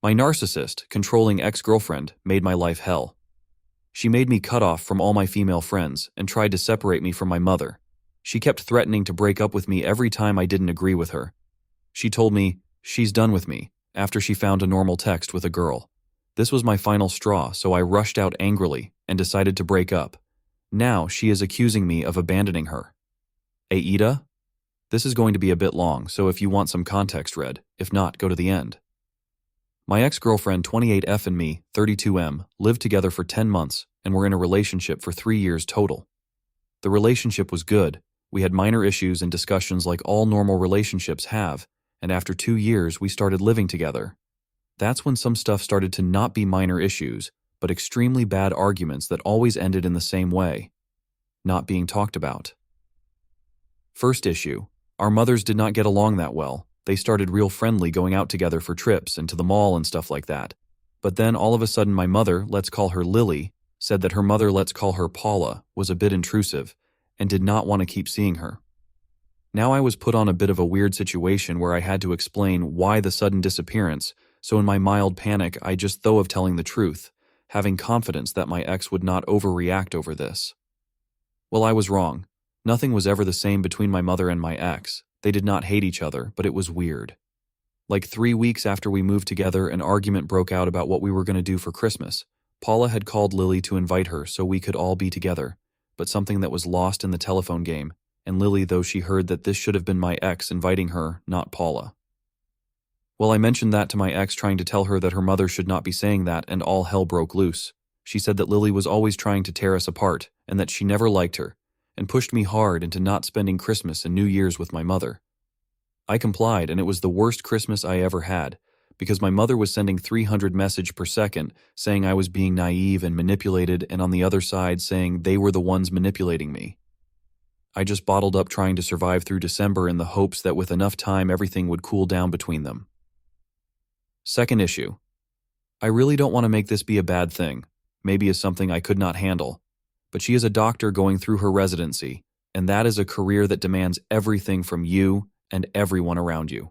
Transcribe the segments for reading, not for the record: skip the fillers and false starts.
My narcissist, controlling ex-girlfriend made my life hell. She made me cut off from all my female friends and tried to separate me from my mother. She kept threatening to break up with me every time I didn't agree with her. She told me she's done with me after she found a normal text with a girl. This was my final straw, so I rushed out angrily and decided to break up. Now she is accusing me of abandoning her. AITA? This is going to be a bit long, so if you want some context read, if not, go to the end. My ex-girlfriend 28F and me, 32M, lived together for 10 months and were in a relationship for 3 years total. The relationship was good. We had minor issues and discussions like all normal relationships have, and after 2 years we started living together. That's when some stuff started to not be minor issues, but extremely bad arguments that always ended in the same way. Not being talked about. First issue. Our mothers did not get along that well. They started real friendly, going out together for trips and to the mall and stuff like that. But then all of a sudden my mother, let's call her Lily, said that her mother, let's call her Paula, was a bit intrusive and did not want to keep seeing her. Now I was put on a bit of a weird situation where I had to explain why the sudden disappearance, so in my mild panic I just thought of telling the truth, having confidence that my ex would not overreact over this. Well, I was wrong. Nothing was ever the same between my mother and my ex. They did not hate each other, but it was weird. Like 3 weeks after we moved together, an argument broke out about what we were going to do for Christmas. Paula had called Lily to invite her so we could all be together, but something that was lost in the telephone game, and Lily, though she heard that this should have been my ex inviting her, not Paula. Well, I mentioned that to my ex, trying to tell her that her mother should not be saying that, and all hell broke loose. She said that Lily was always trying to tear us apart, and that she never liked her, and pushed me hard into not spending Christmas and New Year's with my mother. I complied, and it was the worst Christmas I ever had, because my mother was sending 300 messages per second saying I was being naive and manipulated, and on the other side saying they were the ones manipulating me. I just bottled up, trying to survive through December in the hopes that with enough time everything would cool down between them. Second issue. I really don't want to make this be a bad thing, maybe as something I could not handle, but she is a doctor going through her residency, and that is a career that demands everything from you and everyone around you.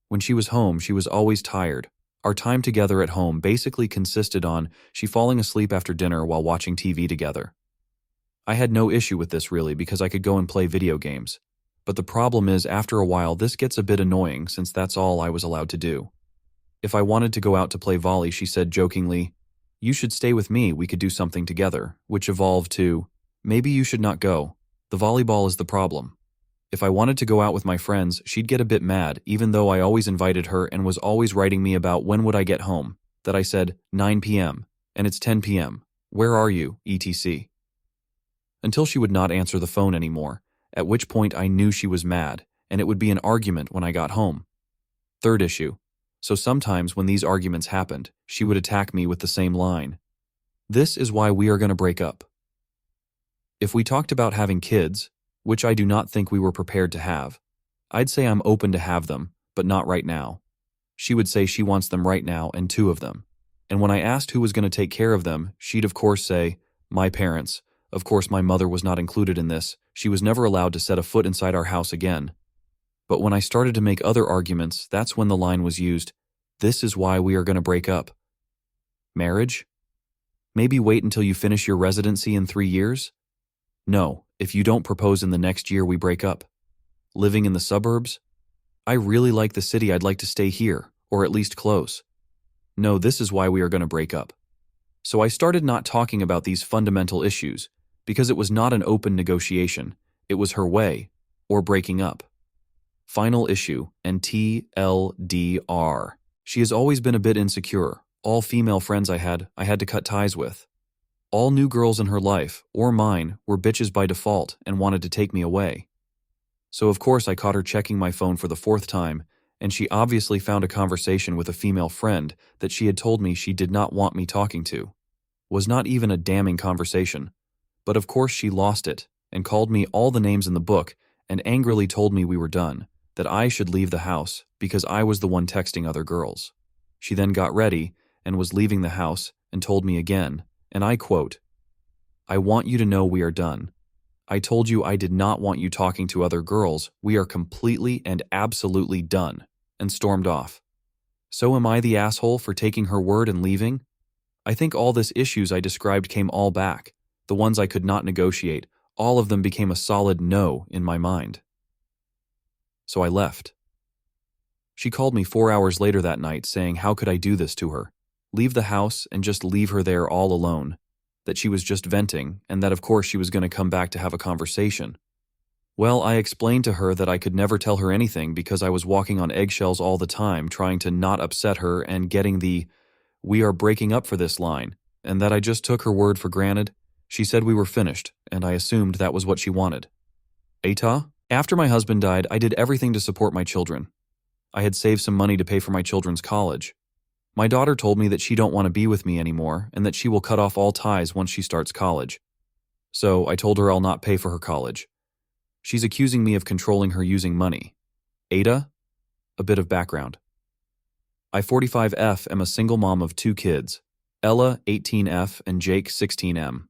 When she was home, she was always tired. Our time together at home basically consisted on she falling asleep after dinner while watching TV together. I had no issue with this really, because I could go and play video games. But the problem is, after a while this gets a bit annoying since that's all I was allowed to do. If I wanted to go out to play volley, she said jokingly, "You should stay with me, we could do something together," which evolved to, "Maybe you should not go. The volleyball is the problem." If I wanted to go out with my friends, she'd get a bit mad, even though I always invited her and was always writing me about when would I get home, that I said 9 p.m., and it's 10 p.m., where are you, etc. Until she would not answer the phone anymore, at which point I knew she was mad, and it would be an argument when I got home. Third issue. So sometimes when these arguments happened, she would attack me with the same line. "This is why we are going to break up." If we talked about having kids, which I do not think we were prepared to have, I'd say I'm open to have them, but not right now. She would say she wants them right now, and 2 of them. And when I asked who was going to take care of them, she'd of course say, "My parents." Of course my mother was not included in this. She was never allowed to set a foot inside our house again. But when I started to make other arguments, that's when the line was used, "This is why we are going to break up." Marriage? Maybe wait until you finish your residency in 3 years? No, if you don't propose in the next year we break up. Living in the suburbs? I really like the city, I'd like to stay here, or at least close. No, this is why we are going to break up. So I started not talking about these fundamental issues, because it was not an open negotiation, it was her way, or breaking up. Final issue, and TLDR. She has always been a bit insecure. All female friends I had to cut ties with. All new girls in her life, or mine, were bitches by default and wanted to take me away. So of course I caught her checking my phone for the 4th time, and she obviously found a conversation with a female friend that she had told me she did not want me talking to. Was not even a damning conversation. But of course she lost it, and called me all the names in the book, and angrily told me we were done, that I should leave the house because I was the one texting other girls. She then got ready and was leaving the house and told me again, and I quote, "I want you to know we are done. I told you I did not want you talking to other girls. We are completely and absolutely done," and stormed off. So am I the asshole for taking her word and leaving? I think all this issues I described came all back. The ones I could not negotiate, all of them became a solid no in my mind. So I left. She called me 4 hours later that night saying how could I do this to her? Leave the house and just leave her there all alone. That she was just venting and that of course she was going to come back to have a conversation. Well, I explained to her that I could never tell her anything because I was walking on eggshells all the time trying to not upset her and getting the "we are breaking up" for this line, and that I just took her word for granted. She said we were finished, and I assumed that was what she wanted. AITA? After my husband died, I did everything to support my children. I had saved some money to pay for my children's college. My daughter told me that she don't want to be with me anymore and that she will cut off all ties once she starts college. So I told her I'll not pay for her college. She's accusing me of controlling her using money. AITA? A bit of background. I, 45F, am a single mom of 2 kids, Ella, 18F, and Jake, 16M.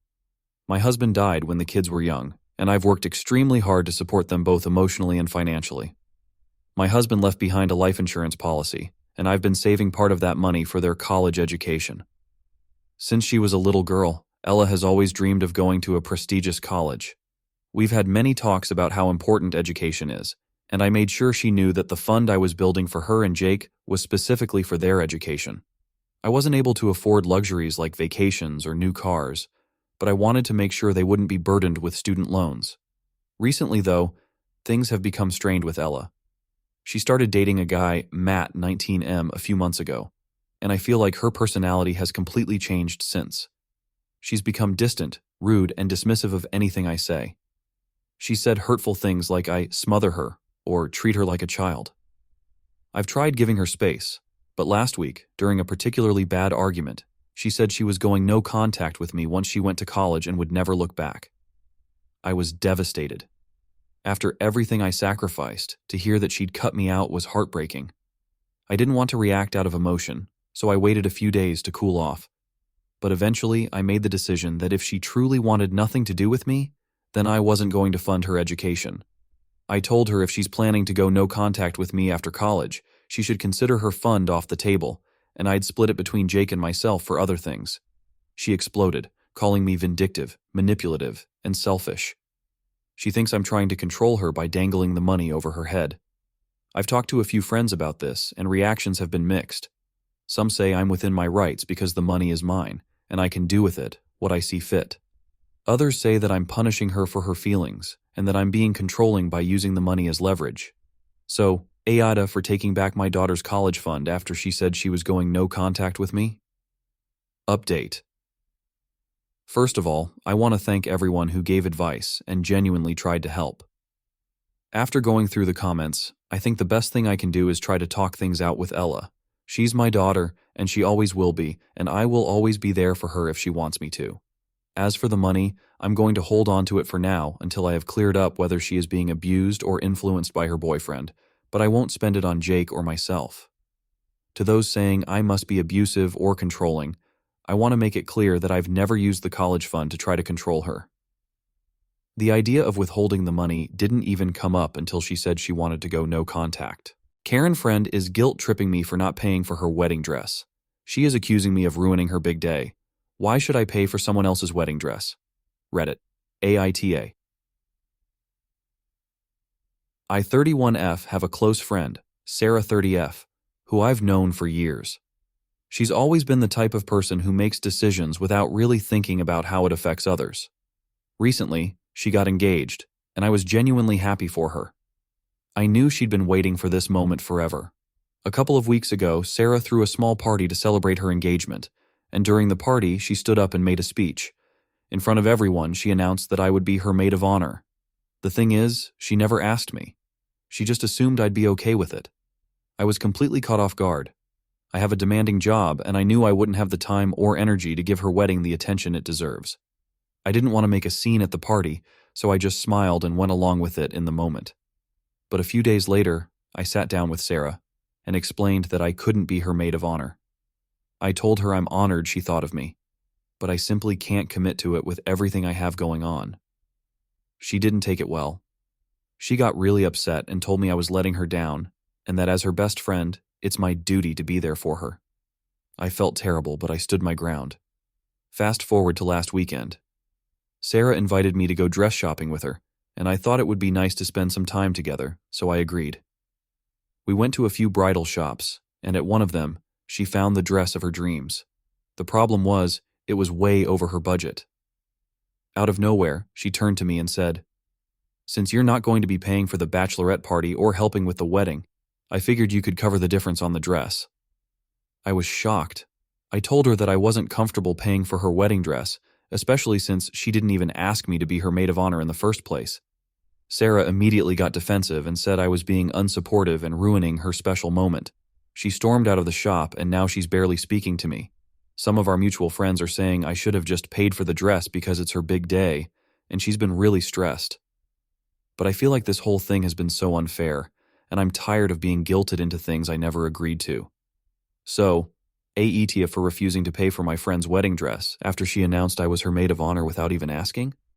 My husband died when the kids were young, and I've worked extremely hard to support them both emotionally and financially. My husband left behind a life insurance policy, and I've been saving part of that money for their college education. Since she was a little girl, Ella has always dreamed of going to a prestigious college. We've had many talks about how important education is, and I made sure she knew that the fund I was building for her and Jake was specifically for their education. I wasn't able to afford luxuries like vacations or new cars, but I wanted to make sure they wouldn't be burdened with student loans. Recently, though, things have become strained with Ella. She started dating a guy, Matt, 19M, a few months ago, and I feel like her personality has completely changed since. She's become distant, rude, and dismissive of anything I say. She said hurtful things like I smother her or treat her like a child. I've tried giving her space, but last week, during a particularly bad argument, she said she was going no contact with me once she went to college and would never look back. I was devastated. After everything I sacrificed, to hear that she'd cut me out was heartbreaking. I didn't want to react out of emotion, so I waited a few days to cool off. But eventually, I made the decision that if she truly wanted nothing to do with me, then I wasn't going to fund her education. I told her if she's planning to go no contact with me after college, she should consider her fund off the table, and I'd split it between Jake and myself for other things. She exploded, calling me vindictive, manipulative, and selfish. She thinks I'm trying to control her by dangling the money over her head. I've talked to a few friends about this, and reactions have been mixed. Some say I'm within my rights because the money is mine, and I can do with it what I see fit. Others say that I'm punishing her for her feelings, and that I'm being controlling by using the money as leverage. So, AITA for taking back my daughter's college fund after she said she was going no contact with me? Update. First of all, I want to thank everyone who gave advice and genuinely tried to help. After going through the comments, I think the best thing I can do is try to talk things out with Ella. She's my daughter, and she always will be, and I will always be there for her if she wants me to. As for the money, I'm going to hold on to it for now until I have cleared up whether she is being abused or influenced by her boyfriend, but I won't spend it on Jake or myself. To those saying I must be abusive or controlling, I want to make it clear that I've never used the college fund to try to control her. The idea of withholding the money didn't even come up until she said she wanted to go no contact. Karen Friend is guilt-tripping me for not paying for her wedding dress. She is accusing me of ruining her big day. Why should I pay for someone else's wedding dress? Reddit. AITA. I, 31F, have a close friend, Sarah, 30F, who I've known for years. She's always been the type of person who makes decisions without really thinking about how it affects others. Recently, she got engaged, and I was genuinely happy for her. I knew she'd been waiting for this moment forever. A couple of weeks ago, Sarah threw a small party to celebrate her engagement, and during the party, she stood up and made a speech. In front of everyone, she announced that I would be her maid of honor. The thing is, she never asked me. She just assumed I'd be okay with it. I was completely caught off guard. I have a demanding job, and I knew I wouldn't have the time or energy to give her wedding the attention it deserves. I didn't want to make a scene at the party, so I just smiled and went along with it in the moment. But a few days later, I sat down with Sarah and explained that I couldn't be her maid of honor. I told her I'm honored she thought of me, but I simply can't commit to it with everything I have going on. She didn't take it well. She got really upset and told me I was letting her down, and that as her best friend, It's my duty to be there for her. I felt terrible, but I stood my ground. Fast forward to last weekend. Sarah invited me to go dress shopping with her, and I thought it would be nice to spend some time together, so I agreed. We went to a few bridal shops, and at one of them, she found the dress of her dreams. The problem was, it was way over her budget. Out of nowhere, she turned to me and said, "Since you're not going to be paying for the bachelorette party or helping with the wedding, I figured you could cover the difference on the dress." I was shocked. I told her that I wasn't comfortable paying for her wedding dress, especially since she didn't even ask me to be her maid of honor in the first place. Sarah immediately got defensive and said I was being unsupportive and ruining her special moment. She stormed out of the shop, and now she's barely speaking to me. Some of our mutual friends are saying I should have just paid for the dress because it's her big day, and she's been really stressed. But I feel like this whole thing has been so unfair, and I'm tired of being guilted into things I never agreed to. So, AITA for refusing to pay for my friend's wedding dress after she announced I was her maid of honor without even asking?